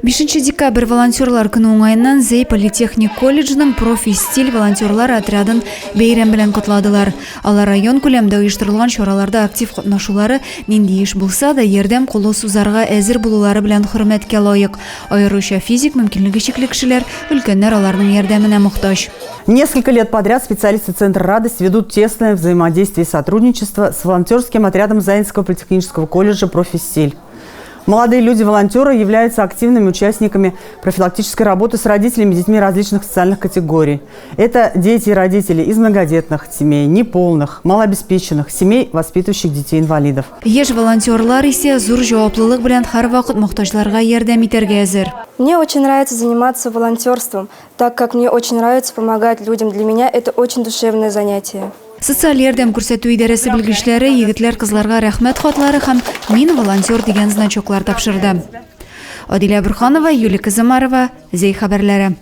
5 декабрь волонтерлар күні оңайынан Зей политехник колледжінің профи-стиль волонтерлар отрядын бейрем білен құтладылар. Алар район көлемде ұйыштырылған шораларда актив қатнашулары нинди еш болса да ердем қолы сузарға әзір болулары білен хөрмәткә лайық. Айрыша физик мөмкинлеге шекле кешеләр өлкәннәр аларның ярдәменә мохтаҗ. Несколько лет подряд специалисты Центра «Радость» ведут тесное взаимодействие и сотрудничество с волонтерским отрядом Заинского политехнического колледжа «Профи-стиль». Молодые люди-волонтеры являются активными участниками профилактической работы с родителями и детьми различных социальных категорий. Это дети и родители из многодетных семей, неполных, малообеспеченных, семей, воспитывающих детей-инвалидов. Еш волонтерлар исе зур җаваплылык белән һәр вакыт мохтаҗларга ярдәм итәргә әзер. Мне очень нравится заниматься волонтерством, так как мне очень нравится помогать людям. Для меня это очень душевное занятие. Социаль ярдәм күрсәтү идарәсе белгечләре егетләр кызларга рәхмәт хатлары һәм «Мин волонтер» дигән значоклар тапшырды. Адилә Бурханова, Юлия Казамарова, Зей хәбәрләре.